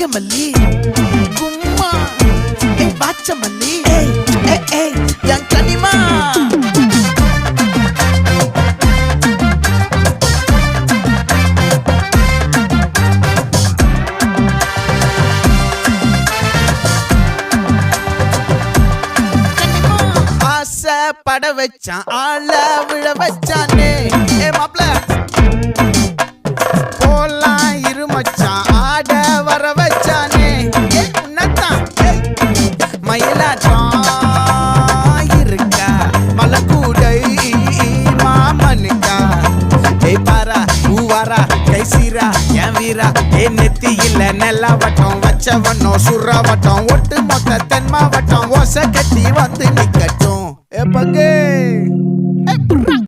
நாகமல்லி கும்மா பாச்சமல்லி என் கனிமா பட வச்சான் ஆள விழ வச்சானே மாப்ள போலாம் இருமச்சான் ஆட வர வச்சானே உன்னத்தான் மயிலாட்டம் இருக்கா மலக்கூடை மாமனுக்கா பாரா பூவாரா கைசீரா என் வீரா நெத்தி இல்ல நெல்லாவட்டம் வச்சவட்டம் சுறாவட்டம் ஒட்டு மொத்த தென் மாவட்டம் ஓசை கட்டி வந்து நிக்கட்டும் பங்கு